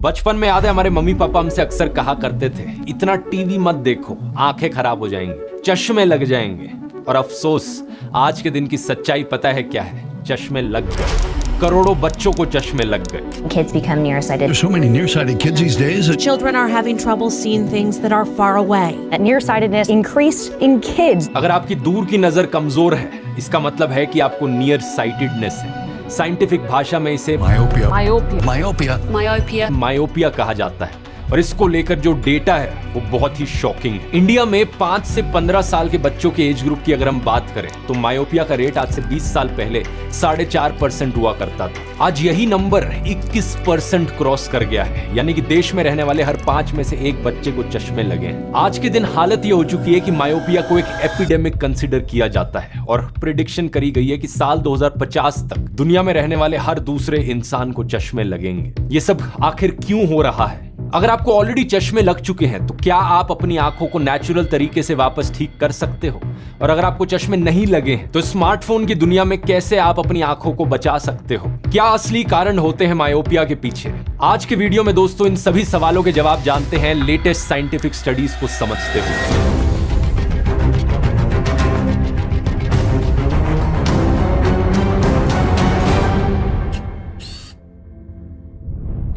बचपन में याद है हमारे मम्मी पापा हमसे अक्सर कहा करते थे, इतना टीवी मत देखो, आंखें खराब हो जाएंगी, चश्मे लग जाएंगे। और अफसोस, आज के दिन की सच्चाई पता है क्या है? चश्मे लग गए। करोड़ों बच्चों को चश्मे लग गए। Kids become nearsighted. There's so many nearsighted kids these days. Children are having trouble seeing things that are far away. That nearsightedness increased in kids. अगर आपकी दूर की नजर कमजोर है, इसका मतलब है कि आपको नियर साइटेडनेस है। साइंटिफिक भाषा में इसे मायोपिया कहा जाता है। और इसको लेकर जो डेटा है वो बहुत ही शॉकिंग है। इंडिया में 5 से 15 साल के बच्चों के एज ग्रुप की अगर हम बात करें तो मायोपिया का रेट आज से 20 साल पहले 4.5% हुआ करता था। आज यही नंबर 21% क्रॉस कर गया है, यानी कि देश में रहने वाले हर 5 में से 1 बच्चे को चश्मे लगे हैं। आज के दिन हालत ये हो चुकी है कि मायोपिया को एक एपिडेमिक कंसिडर किया जाता है और प्रिडिक्शन करी गई है कि साल 2050 तक दुनिया में रहने वाले हर दूसरे इंसान को चश्मे लगेंगे। ये सब आखिर क्यों हो रहा है? अगर आपको ऑलरेडी चश्मे लग चुके हैं तो क्या आप अपनी आंखों को नेचुरल तरीके से वापस ठीक कर सकते हो? और अगर आपको चश्मे नहीं लगे हैं तो स्मार्टफोन की दुनिया में कैसे आप अपनी आंखों को बचा सकते हो? क्या असली कारण होते हैं मायोपिया के पीछे? आज के वीडियो में दोस्तों इन सभी सवालों के जवाब जानते हैं लेटेस्ट साइंटिफिक स्टडीज को समझते हुए।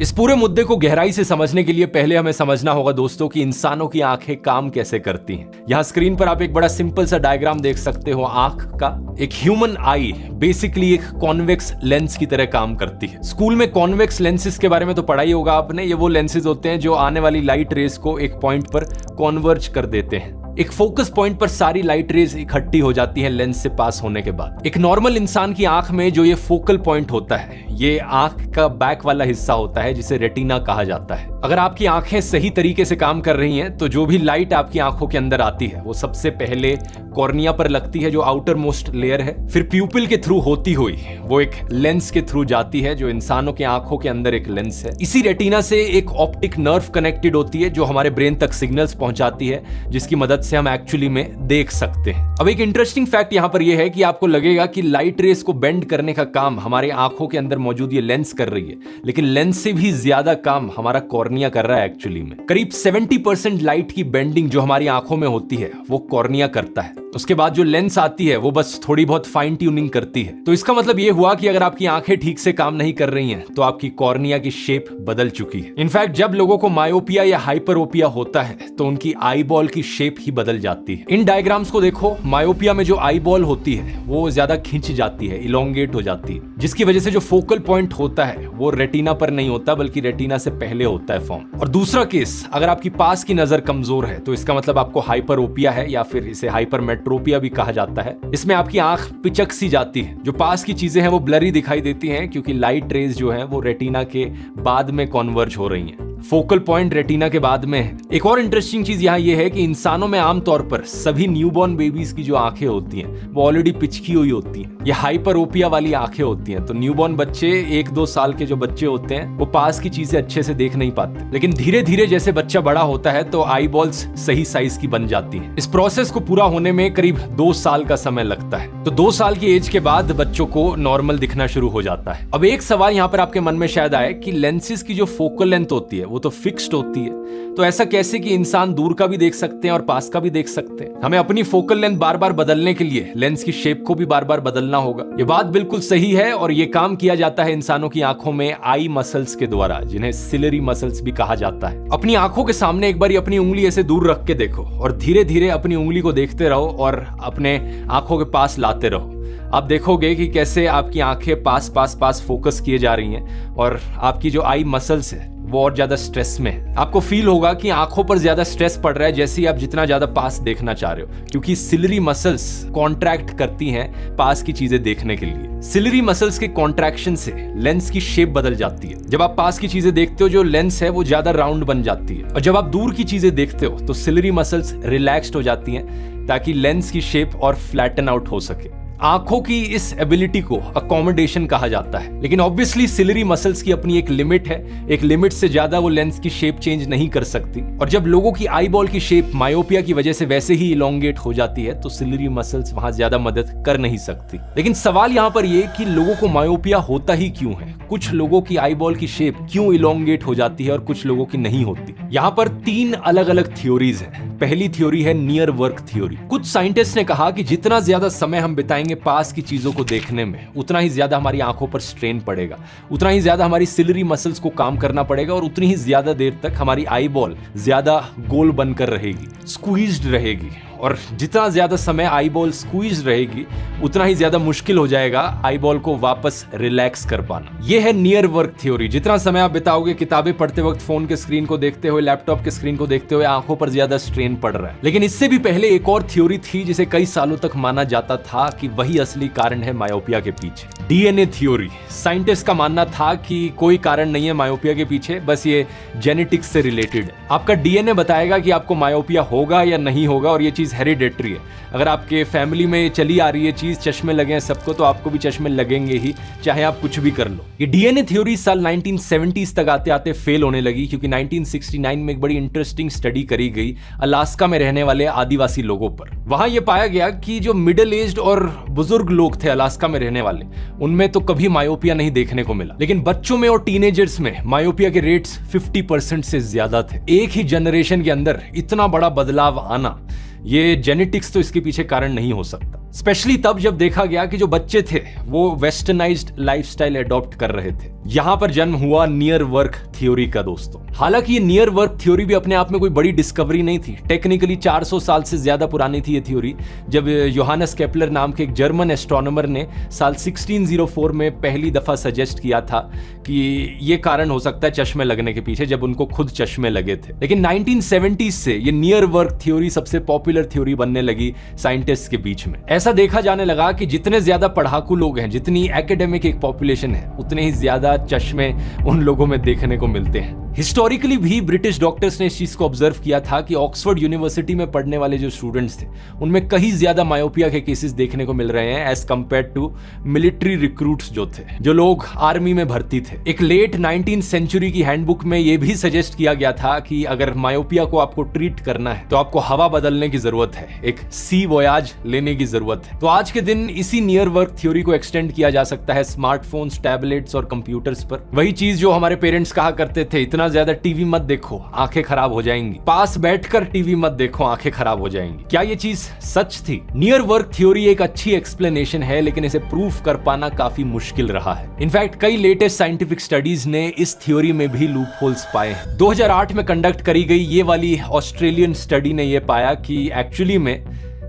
इस पूरे मुद्दे को गहराई से समझने के लिए पहले हमें समझना होगा दोस्तों कि इंसानों की आंखें काम कैसे करती हैं। यहाँ स्क्रीन पर आप एक बड़ा सिंपल सा डायग्राम देख सकते हो आंख का। एक ह्यूमन आई बेसिकली एक कॉन्वेक्स लेंस की तरह काम करती है। स्कूल में कॉन्वेक्स लेंसेज के बारे में तो पढ़ा ही होगा आपने। ये वो लेंसेज होते हैं जो आने वाली लाइट रेज को एक पॉइंट पर कॉन्वर्ज कर देते हैं। एक फोकस पॉइंट पर सारी लाइट रेज इकट्ठी हो जाती है लेंस से पास होने के बाद। एक नॉर्मल इंसान की आंख में जो ये फोकल पॉइंट होता है, ये आंख का बैक वाला हिस्सा होता है जिसे रेटिना कहा जाता है। अगर आपकी आंखें सही तरीके से काम कर रही हैं तो जो भी लाइट आपकी आंखों के अंदर आती है वो सबसे पहले कॉर्निया पर लगती है जो आउटर मोस्ट लेयर है, फिर प्यूपिल के थ्रू होती हुई वो एक लेंस के थ्रू जाती है जो इंसानों की आंखों के अंदर एक लेंस है। इसी रेटिना से एक ऑप्टिक नर्व कनेक्टेड होती है जो हमारे ब्रेन तक सिग्नल्स पहुंचाती है जिसकी मदद से हम एक्चुअली में देख सकते हैं। अब एक इंटरेस्टिंग फैक्ट यहाँ पर यह है कि आपको लगेगा कि लाइट रेस को बेंड करने का काम हमारे आंखों के अंदर मौजूद ये लेंस कर रही है, लेकिन लेंस से भी ज्यादा काम हमारा कॉर्निया कर रहा है एक्चुअली में। करीब 70% लाइट की बेंडिंग जो हमारी आंखों में होती है वो कॉर्निया करता है। उसके बाद जो लेंस आती है वो बस थोड़ी बहुत फाइन ट्यूनिंग करती है। तो इसका मतलब ये हुआ कि अगर आपकी आंखें ठीक से काम नहीं कर रही हैं तो आपकी कॉर्निया की शेप बदल चुकी है। इनफैक्ट जब लोगों को मायोपिया या हाइपरोपिया होता है तो उनकी आई बॉल की शेप ही बदल जाती है। इन डायग्राम्स को देखो, मायोपिया में जो आई बॉल होती है वो ज्यादा खिंच जाती है, इलोंगेट हो जाती है, जिसकी वजह से जो फोकल पॉइंट होता है वो रेटिना पर नहीं होता बल्कि रेटिना से पहले होता है फॉर्म। और दूसरा केस, अगर आपकी पास की नजर कमजोर है तो इसका मतलब आपको हाइपरोपिया है या फिर इसे हाइपरमेट्रोपिया भी कहा जाता है। इसमें आपकी आंख पिचक सी जाती है, जो पास की चीजें हैं वो ब्लरी दिखाई देती हैं क्योंकि लाइट रेज जो है वो रेटिना के बाद में कॉन्वर्ज हो रही हैं। फोकल पॉइंट रेटिना के बाद में है। एक और इंटरेस्टिंग चीज यहाँ ये है कि इंसानों में आमतौर पर सभी न्यूबॉर्न बेबीज की जो आंखें होती हैं वो ऑलरेडी पिचकी हुई होती हैं। ये हाइपरोपिया वाली आंखें होती हैं। तो न्यूबॉर्न बच्चे 1-2 साल के जो बच्चे होते हैं वो पास की चीजें अच्छे से देख नहीं पाते, लेकिन धीरे धीरे जैसे बच्चा बड़ा होता है तो आई बॉल्स सही साइज की बन जाती है। इस प्रोसेस को पूरा होने में करीब 2 साल का समय लगता है। तो 2 साल की एज के बाद बच्चों को नॉर्मल दिखना शुरू हो जाता है। अब एक सवाल यहाँ पर आपके मन में शायद आए कि लेंसेज की जो फोकल लेंथ होती है वो तो फिक्स्ड होती है, तो ऐसा कैसे कि इंसान दूर का भी देख सकते हैं और पास का भी देख सकते हैं? हमें अपनी फोकल लेंथ बार बार बदलने के लिए लेंस की शेप को भी बार बार बदलना होगा। ये बात बिल्कुल सही है और ये काम किया जाता है इंसानों की आंखों में आई मसल्स के द्वारा, जिन्हें सिलरी मसल्स भी कहा जाता है। अपनी आंखों के सामने एक बार अपनी उंगली ऐसे दूर रख के देखो और धीरे धीरे अपनी उंगली को देखते रहो और अपने आंखों के पास लाते रहो। आप देखोगे कि कैसे आपकी आंखें पास पास पास फोकस किए जा रही हैं और आपकी जो आई मसल्स है वो और ज्यादा स्ट्रेस में है। आपको फील होगा कि आंखों पर ज्यादा स्ट्रेस पड़ रहा है जैसे ही आप जितना ज्यादा पास देखना चाह रहे हो, क्योंकि सिलरी मसल्स कॉन्ट्रैक्ट करती हैं पास की चीजें देखने के लिए। सिलरी मसल्स के कॉन्ट्रैक्शन से लेंस की शेप बदल जाती है। जब आप पास की चीजें देखते हो जो लेंस है वो ज्यादा राउंड बन जाती है, और जब आप दूर की चीजें देखते हो तो सिलरी मसल्स रिलैक्स्ड हो जाती हैं ताकि लेंस की शेप और फ्लैटन आउट हो सके। आंखों की इस एबिलिटी को अकोमोडेशन कहा जाता है, लेकिन ऑब्वियसली सिलरी मसल्स की अपनी एक लिमिट है। एक लिमिट से ज्यादा वो लेंस की शेप चेंज नहीं कर सकती, और जब लोगों की आई बॉल की शेप मायोपिया की वजह से वैसे ही इलोंगेट हो जाती है तो सिलरी मसल्स वहां ज्यादा मदद कर नहीं सकती। लेकिन सवाल यहां पर यह कि लोगों को मायोपिया होता ही क्यों है, कुछ लोगों की आई बॉल की शेप क्यों इलोंगेट हो जाती है और कुछ लोगों की नहीं होती। यहां पर 3 अलग अलग थ्योरीज हैं। पहली थ्योरी है नियर वर्क थ्योरी। कुछ साइंटिस्ट ने कहा कि जितना ज्यादा समय हम बिताएंगे पास की चीजों को देखने में, उतना ही ज्यादा हमारी आंखों पर स्ट्रेन पड़ेगा, उतना ही ज्यादा हमारी सिलरी मसल्स को काम करना पड़ेगा, और उतनी ही ज्यादा देर तक हमारी आई बॉल ज्यादा गोल बनकर रहेगी, स्क्वीज्ड रहेगी। और जितना ज्यादा समय आई बॉल स्क्वीज रहेगी उतना ही ज्यादा मुश्किल हो जाएगा आई बॉल को वापस रिलैक्स कर पाना। यह है नियर वर्क थ्योरी। जितना समय आप बिताओगे किताबें पढ़ते वक्त, फोन के स्क्रीन को देखते हुए, लैपटॉप के स्क्रीन को देखते हुए, आंखों पर ज्यादा स्ट्रेन पड़ रहा है। लेकिन इससे भी पहले एक और थ्योरी थी जिसे कई सालों तक माना जाता था कि वही असली कारण है मायोपिया के पीछे, डीएनए थ्योरी। साइंटिस्ट का मानना था कि कोई कारण नहीं है मायोपिया के पीछे, बस ये जेनेटिक्स से रिलेटेड है। आपका डीएनए बताएगा कि आपको मायोपिया होगा या नहीं होगा, और ये चीज हेरिडेटरी है। अगर आपके फैमिली में चली आ रही है चीज, चश्मे लगे हैं सबको, तो आपको भी चश्मे लगेंगे ही, चाहे आप कुछ भी कर लो। ये डीएनए थ्योरी साल 1970s तक आते आते फेल होने लगी, क्योंकि 1969 में एक बड़ी इंटरेस्टिंग स्टडी करी गई अलास्का में रहने वाले आदिवासी लोगों पर। वहां यह पाया गया कि जो मिडिल एज्ड और बुजुर्ग लोग थे अलास्का में रहने वाले, उनमें तो कभी मायोपिया नहीं देखने को मिला, लेकिन बच्चों में और टीनेजर्स में मायोपिया के रेट्स 50% से ज्यादा थे। एक ही जनरेशन के अंदर इतना बड़ा बदलाव आना, ये जेनेटिक्स तो इसके पीछे कारण नहीं हो सकता। स्पेशली तब जब देखा गया कि जो बच्चे थे वो वेस्टर्नाइज्ड लाइफस्टाइल अडॉप्ट कर रहे थे। यहां पर जन्म हुआ नियर वर्क थ्योरी का दोस्तों। हालांकि ये नियर वर्क थ्योरी भी अपने आप में कोई बड़ी डिस्कवरी नहीं थी। टेक्निकली 400 साल से ज्यादा पुरानी थी ये थ्योरी, जब योहानस केपलर नाम के एक जर्मन एस्ट्रोनॉमर ने साल 1604 में पहली दफा सजेस्ट किया था कि ये कारण हो सकता है चश्मे लगने के पीछे, जब उनको खुद चश्मे लगे थे। लेकिन 1970s से ये नियर वर्क थ्योरी सबसे पॉपुलर थ्योरी बनने लगी साइंटिस्ट के बीच में। ऐसा देखा जाने लगा कि जितने ज्यादा पढ़ाकू लोग हैं, जितनी एकेडमिक एक पॉपुलेशन है, उतने ही ज्यादा चश्मे उन लोगों में देखने को मिलते हैं। हिस्टोरिकली भी ब्रिटिश डॉक्टर्स ने इस चीज को ऑब्जर्व किया था कि ऑक्सफोर्ड यूनिवर्सिटी में पढ़ने वाले जो स्टूडेंट्स थे, उनमें कहीं ज्यादा मायोपिया के केसेस देखने को मिल रहे हैं as compare to military recruits जो थे, जो लोग आर्मी में भर्ती थे। एक लेट 19th सेंचुरी की हैंडबुक में यह भी सजेस्ट किया गया था कि अगर मायोपिया को आपको ट्रीट करना है तो आपको हवा बदलने की जरूरत है, एक सी वोयाज लेने की जरूरत है। तो आज के दिन इसी नियर वर्क थ्योरी को एक्सटेंड किया जा सकता है स्मार्टफोन्स, टैबलेट्स और कंप्यूटर्स पर। वही चीज जो हमारे पेरेंट्स कहा करते थे, इतना ज्यादा टीवी मत देखो, आंखें खराब हो जाएंगी, पास बैठकर टीवी मत देखो, आंखें खराब हो जाएंगी। क्या ये चीज सच थी? नियर वर्क थ्योरी एक अच्छी एक्सप्लेनेशन है, लेकिन इसे प्रूफ कर पाना काफी मुश्किल रहा है। इनफैक्ट कई लेटेस्ट साइंटिफिक स्टडीज ने इस थ्योरी में भी लूप होल्स पाए हैं। 2008 में कंडक्ट करी गई ये वाली ऑस्ट्रेलियन स्टडी ने यह पाया कि एक्चुअली में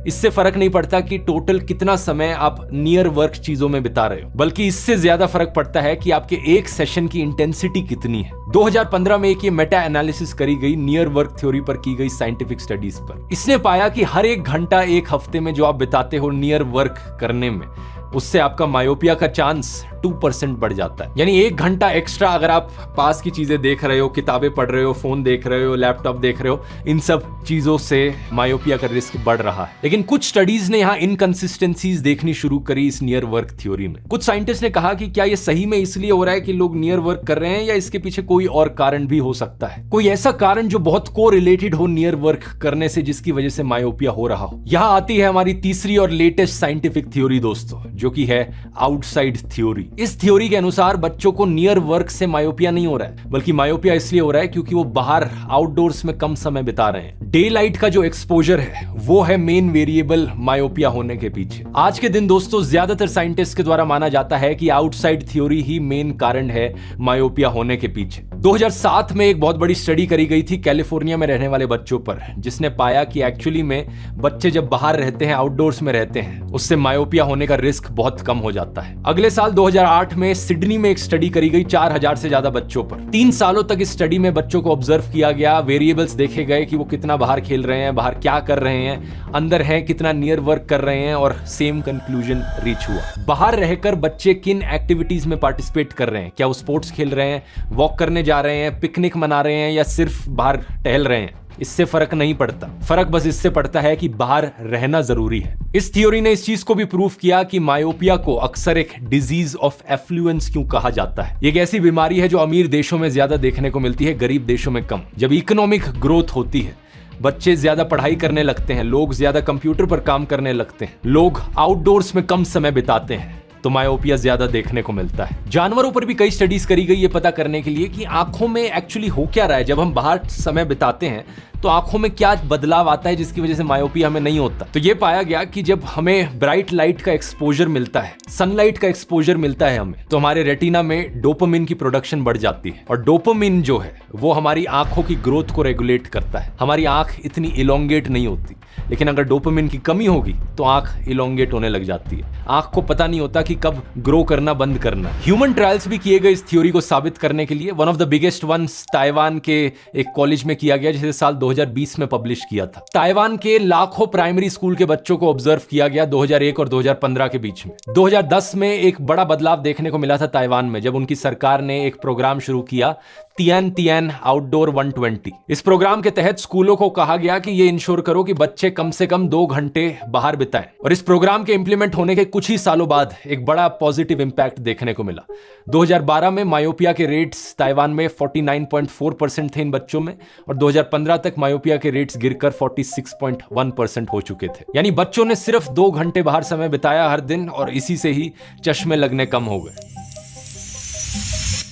इससे फर्क नहीं पड़ता कि टोटल कितना समय आप नियर वर्क चीजों में बिता रहे हो, बल्कि इससे ज्यादा फर्क पड़ता है कि आपके एक सेशन की इंटेंसिटी कितनी है। 2015 में एक ये मेटा एनालिसिस करी गई नियर वर्क थ्योरी पर की गई साइंटिफिक स्टडीज पर। इसने पाया कि हर 1 घंटा एक हफ्ते में जो आप बिताते हो नियर वर्क करने में, उससे आपका मायोपिया का चांस 2% बढ़ जाता है। यानी 1 घंटा एक्स्ट्रा अगर आप पास की चीजें देख रहे हो, किताबें पढ़ रहे हो, फोन देख रहे हो, लैपटॉप देख रहे हो, इन सब चीजों से मायोपिया का रिस्क बढ़ रहा है। लेकिन कुछ स्टडीज ने यहाँ इनकंसिस्टेंसीज देखनी शुरू करी इस नियर वर्क थ्योरी में। कुछ साइंटिस्ट ने कहा कि क्या ये सही में इसलिए हो रहा है कि लोग नियर वर्क कर रहे हैं, या इसके पीछे कोई और कारण भी हो सकता है, कोई ऐसा कारण जो बहुत को रिलेटेड हो नियर वर्क करने से, जिसकी वजह से मायोपिया हो रहा हो। यहाँ आती है हमारी तीसरी और लेटेस्ट साइंटिफिक थ्योरी दोस्तों, जो कि है आउटसाइड थ्योरी। इस थ्योरी के अनुसार बच्चों को नियर वर्क से मायोपिया नहीं हो रहा है, बल्कि मायोपिया इसलिए हो रहा है क्योंकि वो बाहर आउटडोर्स में कम समय बिता रहे हैं। डे लाइट का जो एक्सपोजर है वो है मेन वेरिएबल मायोपिया होने के पीछे। आज के दिन दोस्तों ज्यादातर साइंटिस्ट के द्वारा माना जाता है कि आउटसाइड थ्योरी ही मेन कारण है मायोपिया होने के पीछे। 2007 में एक बहुत बड़ी स्टडी करी गई थी कैलिफोर्निया में रहने वाले बच्चों पर, जिसने पाया कि एक्चुअली में बच्चे जब बाहर रहते हैं, आउटडोर्स में रहते हैं, उससे मायोपिया होने का रिस्क बहुत कम हो जाता है। अगले साल 2008 में सिडनी में एक स्टडी करी गई 4000 से ज्यादा बच्चों पर। 3 सालों तक इस स्टडी में बच्चों को ऑब्जर्व किया गया, वेरिएबल्स देखे गए कि वो कितना बाहर खेल रहे हैं, बाहर क्या कर रहे हैं, अंदर हैं कितना नियर वर्क कर रहे हैं, और सेम कंक्लूजन रीच हुआ। बाहर रहकर बच्चे किन एक्टिविटीज में पार्टिसिपेट कर रहे हैं, क्या वो स्पोर्ट्स खेल रहे हैं, वॉक करने जा रहे हैं, पिकनिक मना रहे हैं, या सिर्फ बाहर टहल रहे हैं, इससे फर्क नहीं पड़ता। फर्क बस इससे पड़ता है कि बाहर रहना जरूरी है। इस थ्योरी ने इस चीज को भी प्रूव किया कि मायोपिया को अक्सर एक डिजीज ऑफ एफ्लुएंस क्यों कहा जाता है। एक ऐसी बीमारी है जो अमीर देशों में ज्यादा देखने को मिलती है, गरीब देशों में कम। जब इकोनॉमिक ग्रोथ होती है, बच्चे ज्यादा पढ़ाई करने लगते हैं, लोग ज्यादा कंप्यूटर पर काम करने लगते हैं, लोग आउटडोर्स में कम समय बिताते हैं, तो मायोपिया ज्यादा देखने को मिलता है। जानवरों पर भी कई स्टडीज करी गई ये पता करने के लिए कि आंखों में एक्चुअली हो क्या रहा है। जब हम बाहर समय बिताते हैं तो आंखों में क्या बदलाव आता है जिसकी वजह से मायोपिया हमें नहीं होता। तो ये पाया गया कि जब हमें ब्राइट लाइट का एक्सपोजर मिलता है, सनलाइट का एक्सपोजर मिलता है हमें, तो हमारे रेटिना में डोपामिन की प्रोडक्शन बढ़ जाती है। और डोपामिन जो है वो हमारी आंखों की ग्रोथ को रेगुलेट करता है। हमारी आंख इतनी इलोंगेट नहीं होती, लेकिन अगर डोपामिन की कमी होगी तो आंख इलोंगेट होने लग जाती है। आंख को पता नहीं होता कि कब ग्रो करना बंद करना। ह्यूमन ट्रायल्स भी किए गए इस थ्योरी को साबित करने के लिए। One of the biggest ones Taiwan के एक कॉलेज में किया गया, जिसे साल 2020 में पब्लिश किया था। ताइवान के लाखों प्राइमरी स्कूल के बच्चों को ऑब्जर्व किया गया 2001 और 2015 के बीच में। 2010 में एक बड़ा बदलाव देखने को मिला था ताइवान में, जब उनकी सरकार ने एक प्रोग्राम शुरू किया, तियान तियान आउटडोर 120। इस प्रोग्राम के तहत स्कूलों को कहा गया कि ये इंश्योर करो कि बच्चे कम से कम 2 घंटे बाहर बिताएं। और इस प्रोग्राम के इंप्लीमेंट होने के कुछ ही सालों बाद एक बड़ा पॉजिटिव इंपैक्ट देखने को मिला। 2012 में मायोपिया के रेट्स ताइवान में 49.4% थे इन बच्चों में, और 2015 तक मायोपिया के रेट्स गिरकर 46.1% हो चुके थे। यानी बच्चों ने सिर्फ 2 घंटे बाहर समय बिताया हर दिन, और इसी से ही चश्मे लगने कम हो गए।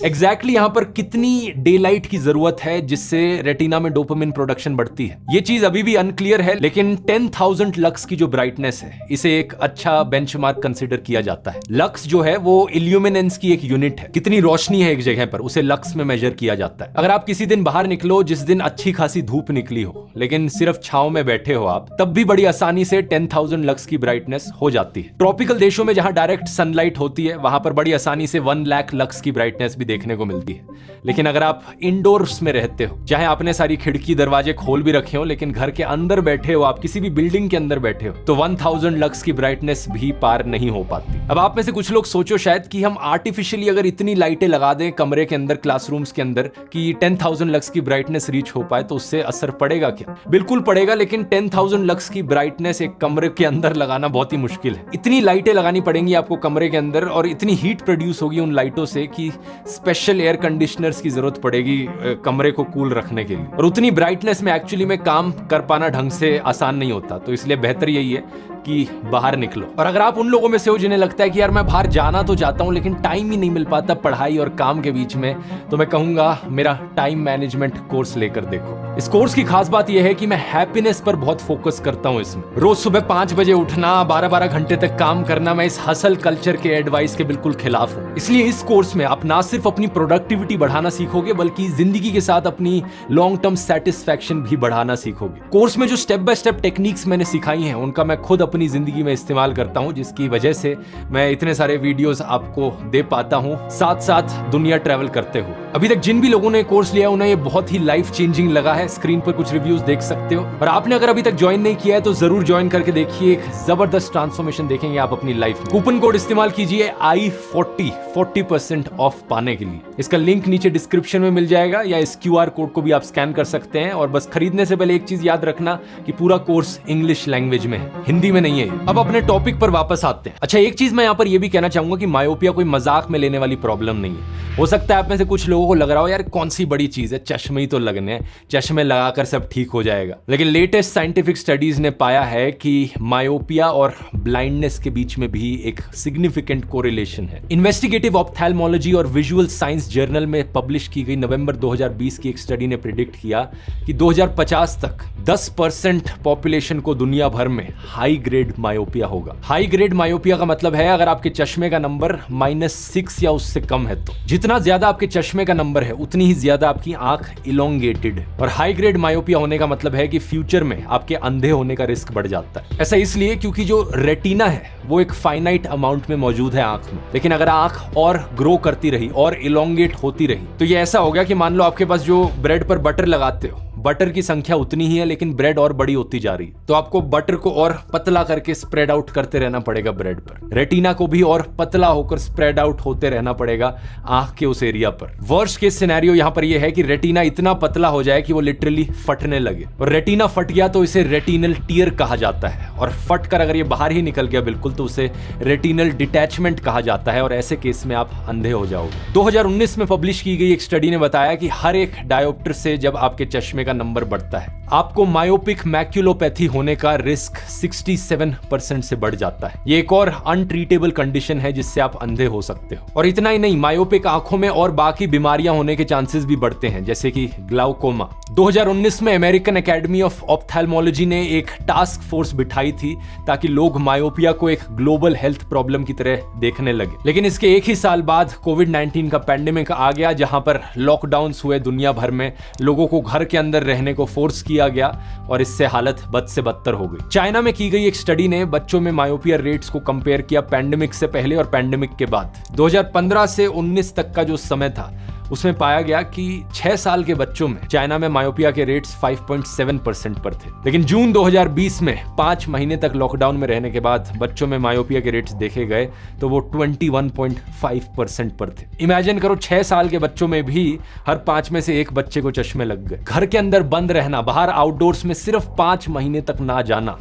एग्जैक्टली यहां पर कितनी डे लाइट की जरूरत है जिससे रेटिना में डोपामिन प्रोडक्शन बढ़ती है, ये चीज अभी भी अनक्लियर है। लेकिन 10,000 लक्स की जो ब्राइटनेस है, इसे एक अच्छा बेंचमार्क कंसीडर किया जाता है। लक्स जो है वो इल्यूमिनेंस की एक यूनिट है। कितनी रोशनी है एक जगह पर, उसे लक्स में मेजर किया जाता है। अगर आप किसी दिन बाहर निकलो, जिस दिन अच्छी खासी धूप निकली हो, लेकिन सिर्फ छांव में बैठे हो आप, तब भी बड़ी आसानी से 10,000 लक्स की ब्राइटनेस हो जाती है। ट्रॉपिकल देशों में जहां डायरेक्ट सनलाइट होती है, वहां पर बड़ी आसानी से 1 लाख लक्स की ब्राइटनेस देखने को मिलती है। लेकिन अगर आप इंडोर्स में रहते हो, चाहे आपने सारी खिड़की दरवाजे खोल भी रखे हो, लेकिन घर के अंदर बैठे हो, आप किसी भी बिल्डिंग के अंदर बैठे हो, तो 1000 लक्स की ब्राइटनेस भी पार नहीं हो पाती। अब आप में से कुछ लोग सोचो शायद कि हम आर्टिफिशियली अगर इतनी लाइटें लगा दें कमरे के अंदर, क्लासरूम्स के अंदर, कि 10,000 लक्स की ब्राइटनेस रीच हो पाए, तो उससे असर पड़ेगा क्या? बिल्कुल पड़ेगा, लेकिन 10,000 लक्स की ब्राइटनेस एक कमरे के अंदर लगाना बहुत ही मुश्किल है। इतनी लाइटें लगानी पड़ेंगी आपको कमरे के अंदर, और इतनी हीट प्रोड्यूस होगी उन लाइटों से कि स्पेशल एयर कंडीशनर्स की जरूरत पड़ेगी कमरे को कूल रखने के लिए। और उतनी ब्राइटनेस में एक्चुअली में काम कर पाना ढंग से आसान नहीं होता। तो इसलिए बेहतर यही है कि बाहर निकलो। और अगर आप उन लोगों में से हो जिन्हें लगता है कि यार मैं बाहर जाना तो चाहता हूं, लेकिन टाइम ही नहीं मिल पाता पढ़ाई और काम के बीच में, तो मैं कहूंगा मेरा टाइम मैनेजमेंट कोर्स लेकर देखो। इस कोर्स की खास बात यह है कि मैं हैप्पीनेस पर बहुत फोकस करता हूं इसमें। रोज सुबह 5 बजे उठना, 12-12 घंटे तक काम करना, मैं इस हसल कल्चर के एडवाइस के बिल्कुल खिलाफ हूं। इसलिए इस कोर्स में आप ना सिर्फ अपनी प्रोडक्टिविटी बढ़ाना सीखोगे, बल्कि जिंदगी के साथ अपनी लॉन्ग टर्म सेटिस्फैक्शन भी बढ़ाना सीखोगे। कोर्स में जो स्टेप बाय स्टेप टेक्निक्स मैंने सिखाई हैं, उनका मैं खुद अपनी जिंदगी में इस्तेमाल करता हूं, जिसकी वजह से मैं इतने सारे वीडियोस आपको दे पाता हूं, साथ साथ दुनिया ट्रैवल करते हो। अभी तक जिन भी लोगों ने कोर्स लिया उन्हें ये बहुत ही लाइफ चेंजिंग लगा है। स्क्रीन पर कुछ रिव्यूज देख सकते हो। और आपने अगर अभी तक ज्वाइन नहीं किया है तो जरूर ज्वाइन करके देखिए, एक जबरदस्त ट्रांसफॉर्मेशन देखेंगे आप अपनी लाइफ में। कूपन कोड इस्तेमाल कीजिए I40 40% ऑफ पाने के लिए। इसका लिंक नीचे डिस्क्रिप्शन में मिल जाएगा, या इस QR कोड को भी आप स्कैन कर सकते हैं। और बस खरीदने से पहले एक चीज याद रखना कि पूरा कोर्स इंग्लिश लैंग्वेज में है, हिंदी में नहीं है। अब अपने टॉपिक पर वापस आते हैं। अच्छा, एक चीज मैं यहाँ पर यह भी कहना चाहूंगा कि मायोपिया कोई मजाक में लेने वाली प्रॉब्लम नहीं है। हो सकता है आप में से कुछ लोगों को लग रहा हो यार कौन सी बड़ी चीज है, चश्मे ही तो लगने हैं, चश्मे लगाकर सब ठीक हो जाएगा। लेकिन लेटेस्ट साइंटिफिक स्टडीज ने पाया है कि मायोपिया और ब्लाइंडनेस के बीच में भी एक सिग्निफिकेंट कोरिलेशन है। इन्वेस्टिगेटिव ऑप्थेल्मोलॉजी और विजुअल साइंस जर्नल में पब्लिश की गई नवंबर 2020 की एक स्टडी ने प्रिडिक्ट किया कि 2050 तक 10% पॉपुलेशन को दुनिया भर में हाई ग्रेड मायोपिया होगा। हाई ग्रेड मायोपिया का मतलब है अगर आपके चश्मे का नंबर -6 या उससे कम है, तो जितना ज्यादा आपके चश्मे का नंबर है उतनी ही ज्यादा आपकी आंख इलोंगेटेड। और हाई ग्रेड मायोपिया होने का मतलब है कि फ्यूचर में आपके अंधे होने का रिस्क बढ़ जाता है। ऐसा इसलिए क्योंकि जो रेटिना है वो एक फाइनाइट अमाउंट में मौजूद है आंख में। लेकिन अगर आंख और ग्रो करती रही और इलोंगेट होती रही, तो ये ऐसा हो गया कि मान लो आपके पास जो ब्रेड पर बटर लगाते हो, बटर की संख्या उतनी ही है, लेकिन ब्रेड और बड़ी होती जा रही है, तो आपको बटर को और पतला करके स्प्रेड आउट करते रहना पड़ेगा ब्रेड पर। रेटिना को भी और पतला होकर स्प्रेड आउट होते रहना पड़ेगा आंख के उस एरिया पर। वर्स्ट केस सिनेरियो यहां पर यह है कि रेटिना इतना पतला हो जाए कि वो लिटरली फटने लगे, और रेटिना फट गया तो इसे रेटिनल टीयर कहा जाता है, और फट कर अगर ये बाहर ही निकल गया बिल्कुल तो उसे रेटिनल डिटैचमेंट कहा जाता है, और ऐसे केस में आप अंधे हो जाओगे। 2019 में पब्लिश की गई एक स्टडी ने बताया कि हर एक डायोप्टर से जब आपके चश्मे का नंबर बढ़ता है, आपको मायोपिक मैक्युलोपैथी होने का रिस्क 67% से बढ़ जाता है। ये एक और अनट्रीटेबल कंडीशन है जिससे आप अंधे हो सकते हो। और इतना ही नहीं, मायोपिक आंखों में और बाकी बीमारियां होने के चांसेस भी बढ़ते हैं, जैसे कि ग्लाउकोमा। 2019 में अमेरिकन एकेडमी ऑफ ऑप्थेल्मोलॉजी ने एक टास्क फोर्स बिठाई थी ताकि लोग मायोपिया को एक ग्लोबल हेल्थ प्रॉब्लम की तरह देखने लगे। लेकिन इसके एक ही साल बाद कोविड-19 का पैंडेमिक आ गया, जहां पर लॉकडाउन्स हुए दुनिया भर में, लोगों को घर के अंदर रहने को फोर्स किया गया और इससे हालत बद से बदतर हो गई। चाइना में की गई एक स्टडी ने बच्चों में मायोपिया रेट्स को कंपेयर किया पैंडेमिक से पहले और पैंडेमिक के बाद। 2015 से 19 तक का जो समय था उसमें पाया गया कि 6 साल के बच्चों में चाइना में मायोपिया के रेट्स 5.7% पर थे। लेकिन जून 2020 में 5 महीने तक लॉकडाउन में रहने के बाद बच्चों में मायोपिया के रेट्स देखे गए तो वो 21.5% पर थे। इमेजिन करो, 6 साल के बच्चों में भी हर 5 में से एक बच्चे को चश्मे लग गए। घर के अंदर बंद रहना, बाहर आउटडोर्स में सिर्फ 5 महीने तक ना जाना,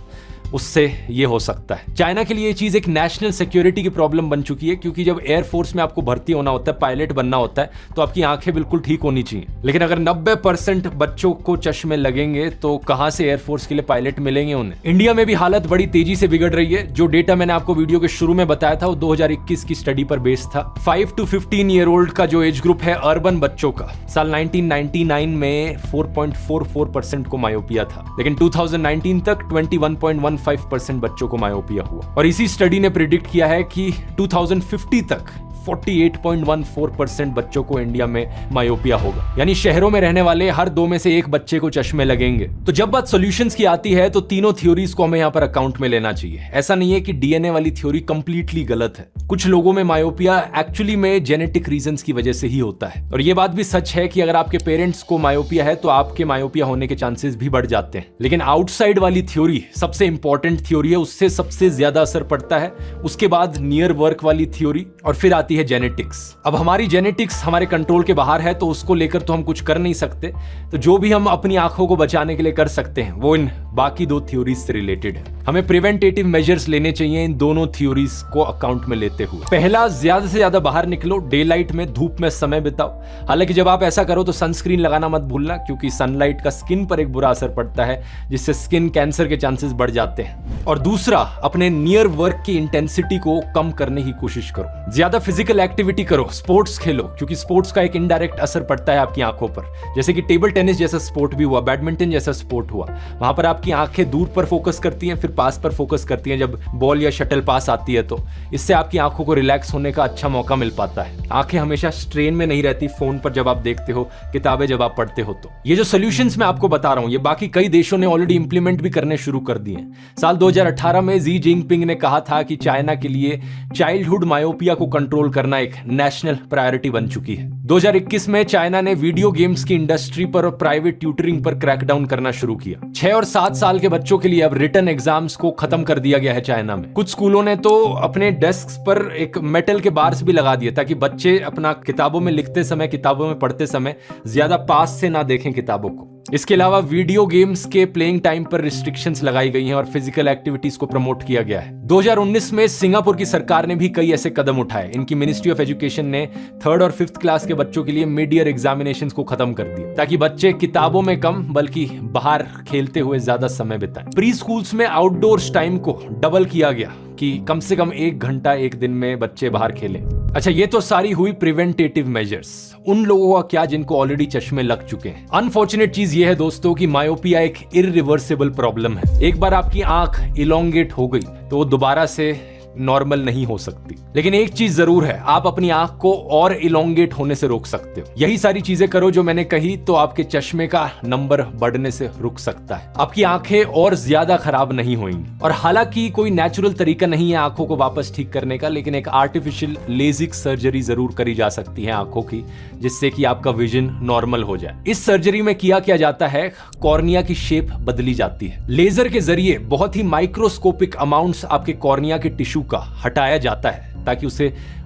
उससे ये हो सकता है। चाइना के लिए ये चीज एक नेशनल सिक्योरिटी की प्रॉब्लम बन चुकी है, क्योंकि जब एयरफोर्स में आपको भर्ती होना होता है, पायलट बनना होता है, तो आपकी आंखें बिल्कुल ठीक होनी चाहिए। लेकिन अगर 90% बच्चों को चश्मे लगेंगे तो कहां से एयरफोर्स के लिए पायलट मिलेंगे उन्हें। इंडिया में भी हालत बड़ी तेजी से बिगड़ रही है। जो डेटा मैंने आपको वीडियो के शुरू में बताया था वो 2021 की स्टडी पर बेस्ड था। 5 to 15 ईयर ओल्ड का जो एज ग्रुप है अर्बन बच्चों का, साल 1999 में 4.44% को मायोपिया था, लेकिन 2019 तक 21.15% बच्चों को मायोपिया हुआ। और इसी स्टडी ने प्रिडिक्ट किया है कि 2050 तक 48.14% बच्चों को इंडिया में मायोपिया होगा, यानी शहरों में रहने वाले हर 2 में से 1 बच्चे को चश्मे लगेंगे। तो जब बात सॉल्यूशंस की आती है तो तीनों थ्योरीज को हमें यहाँ पर अकाउंट में लेना चाहिए। ऐसा नहीं है कि डीएनए वाली थ्योरी कंप्लीटली गलत है। कुछ लोगों में मायोपिया एक्चुअली में जेनेटिक रीजंस की वजह से ही होता है, और ये बात भी सच है कि अगर आपके पेरेंट्स को मायोपिया है तो आपके मायोपिया होने के चांसेस भी बढ़ जाते हैं। लेकिन आउटसाइड वाली थ्योरी सबसे इंपॉर्टेंट थ्योरी है, उससे सबसे ज्यादा असर पड़ता है। उसके बाद नियर वर्क वाली थ्योरी, और फिर आती है जेनेटिक्स। अब हमारी जेनेटिक्स हमारे कंट्रोल के बाहर है, तो उसको लेकर तो हम कुछ कर नहीं सकते। तो जो भी हम अपनी आंखों को बचाने के लिए कर सकते हैं वो इन बाकी 2 थ्योरीज से रिलेटेड है। हमें प्रिवेंटेटिव मेजर्स लेने चाहिए इन दोनों थ्योरीज को अकाउंट में लेते हुए। पहला, ज्यादा से ज्यादा बाहर निकलो, डे लाइट में, धूप में समय बिताओ। हालांकि जब आप ऐसा करो तो सनस्क्रीन लगाना मत भूलना, क्योंकि सनलाइट का स्किन पर एक बुरा असर पड़ता है, जिससे स्किन कैंसर के चांसेस बढ़ जाते हैं। और दूसरा, अपने नियर वर्क की इंटेंसिटी को कम करने की कोशिश करो। ज्यादा फिजिकल एक्टिविटी करो, स्पोर्ट्स खेलो, क्योंकि स्पोर्ट्स का एक इनडायरेक्ट असर पड़ता है आपकी आंखों पर। जैसे कि टेबल टेनिस जैसा स्पोर्ट भी हुआ, बैडमिंटन जैसा स्पोर्ट हुआ, वहां पर आपकी आंखें दूर पर फोकस करती हैं, फिर पास पर फोकस करती हैं जब बॉल या शटल पास आती है, तो इससे आपकी आंखों को रिलैक्स होने का अच्छा मौका मिल पाता है। आंखें हमेशा स्ट्रेन में नहीं रहती फोन पर जब आप देखते हो, किताबें जब आप पढ़ते हो। तो ये जो सॉल्यूशंस मैं आपको बता रहा हूं, ये बाकी कई देशों ने ऑलरेडी इंप्लीमेंट भी करने शुरू कर दिए हैं। साल 2018 में जी जिनपिंग ने कहा था कि चाइना के लिए चाइल्डहुड मायोपिया को कंट्रोल करना एक नेशनल प्रायोरिटी बन चुकी है। 2021 में चाइना ने वीडियो गेम्स की इंडस्ट्री पर और प्राइवेट ट्यूटरिंग पर क्रैकडाउन करना शुरू किया। 6 और 7 साल के बच्चों के लिए अब रिटन एग्जाम्स को खत्म कर दिया गया है चाइना में। कुछ स्कूलों ने तो अपने डेस्क पर एक मेटल के बार्स भी लगा दिए ताकि बच्चे अपना किताबों में लिखते समय, किताबों में पढ़ते समय ज्यादा पास से ना देखें किताबों को। इसके अलावा वीडियो गेम्स के प्लेइंग टाइम पर रिस्ट्रिक्शंस लगाई गई हैं और फिजिकल एक्टिविटीज को प्रमोट किया गया है। 2019 में सिंगापुर की सरकार ने भी कई ऐसे कदम उठाए। इनकी मिनिस्ट्री ऑफ एजुकेशन ने 3rd और 5th क्लास के बच्चों के लिए मिड ईयर एग्जामिनेशंस को खत्म कर दिया ताकि बच्चे किताबों में कम बल्कि बाहर खेलते हुए ज्यादा समय बिताएं। प्री स्कूल्स में आउटडोर्स टाइम को डबल किया गया कि कम से कम 1 घंटा एक दिन में बच्चे बाहर खेलें। अच्छा, ये तो सारी हुई प्रिवेंटेटिव मेजर्स। उन लोगों का क्या जिनको ऑलरेडी चश्मे लग चुके हैं? अनफॉर्चुनेट चीज ये है दोस्तों कि मायोपिया एक इरिवर्सिबल प्रॉब्लम है। एक बार आपकी आंख इलोंगेट हो गई तो वो दोबारा से नॉर्मल नहीं हो सकती। लेकिन एक चीज जरूर है, आप अपनी आंख को और इलोंगेट होने से रोक सकते हो। यही सारी चीजें करो जो मैंने कही, तो आपके चश्मे का नंबर बढ़ने से रुक सकता है, आपकी आंखें और ज्यादा खराब नहीं होंगी। और हालांकि कोई नेचुरल तरीका नहीं है आंखों को वापस ठीक करने का, लेकिन एक आर्टिफिशियल लेजिक सर्जरी जरूर करी जा सकती है आंखों की, जिससे कि आपका विजन नॉर्मल हो जाए। इस सर्जरी में क्या जाता है, कॉर्निया की शेप बदली जाती है। लेजर के जरिए बहुत ही माइक्रोस्कोपिक अमाउंट्स आपके कॉर्निया के टिश्यू का हटाया जाता है, ताकि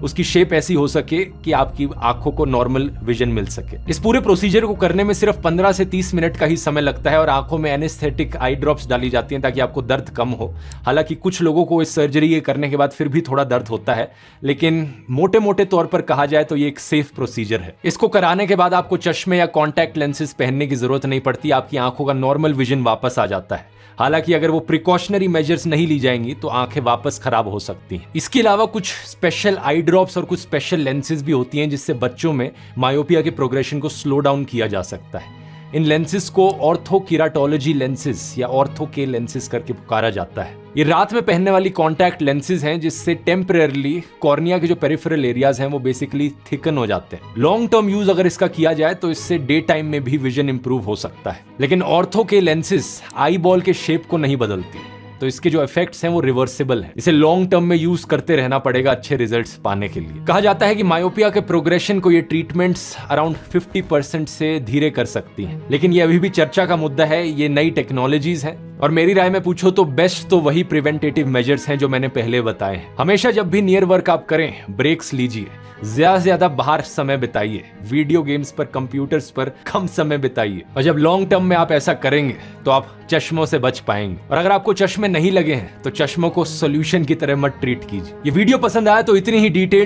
उसकी शेप ऐसी हो सके कि आपकी आंखों को नॉर्मल विजन मिल सके। इस पूरे प्रोसीजर को करने में सिर्फ 15 से 30 मिनट का ही समय लगता है और आंखों में एनेस्थेटिक आई ड्रॉप्स डाली जाती हैं ताकि आपको दर्द कम हो। हालांकि कुछ लोगों को इस सर्जरी करने के बाद फिर भी थोड़ा दर्द होता है, लेकिन मोटे मोटे तौर पर कहा जाए तो ये एक सेफ प्रोसीजर है। इसको कराने के बाद आपको चश्मे या कॉन्टैक्ट लेंसेज पहनने की जरूरत नहीं पड़ती, आपकी आंखों का नॉर्मल विजन वापस आ जाता है। हालांकि अगर वो प्रिकॉशनरी मेजर्स नहीं ली जाएंगी तो आंखें वापस खराब हो सकती हैं। इसके अलावा कुछ स्पेशल आई ड्रॉप्स और कुछ स्पेशल लेंसेज भी होती हैं, जिससे बच्चों में मायोपिया के प्रोग्रेशन को स्लो डाउन किया जा सकता है। इन लेंसेज को ऑर्थोकेराटोलॉजी लेंसेज या ऑर्थो के लेंसेज करके पुकारा जाता है। ये रात में पहनने वाली कॉन्टैक्ट लेंसेज हैं, जिससे टेम्परेरली कॉर्निया के जो पेरिफेरल एरियाज हैं वो बेसिकली थिकन हो जाते हैं। लॉन्ग टर्म यूज अगर इसका किया जाए तो इससे डे टाइम में भी विजन इंप्रूव हो सकता है। लेकिन ऑर्थो के लेंसेज आई बॉल के शेप को नहीं बदलती, तो इसके जो इफेक्ट्स हैं वो रिवर्सिबल हैं। इसे लॉन्ग टर्म में यूज करते रहना पड़ेगा अच्छे रिजल्ट्स पाने के लिए। कहा जाता है कि मायोपिया के प्रोग्रेशन को ये ट्रीटमेंट्स अराउंड 50% से धीरे कर सकती हैं, लेकिन ये अभी भी चर्चा का मुद्दा है। ये नई टेक्नोलॉजीज हैं और मेरी राय में पूछो तो बेस्ट तो वही प्रिवेंटेटिव मेजर्स हैं जो मैंने पहले बताए हैं। हमेशा जब भी नियर वर्क आप करें, ब्रेक्स लीजिए, ज्यादा से ज्यादा बाहर समय बिताइए, वीडियो गेम्स पर, कंप्यूटर्स पर कम समय बिताइए। और जब लॉन्ग टर्म में आप ऐसा करेंगे तो आप चश्मों से बच पाएंगे। और अगर आपको चश्मे नहीं लगे हैं तो चश्मों को सॉल्यूशन की तरह मत ट्रीट कीजिए। ये वीडियो पसंद आया तो इतनी ही डिटेल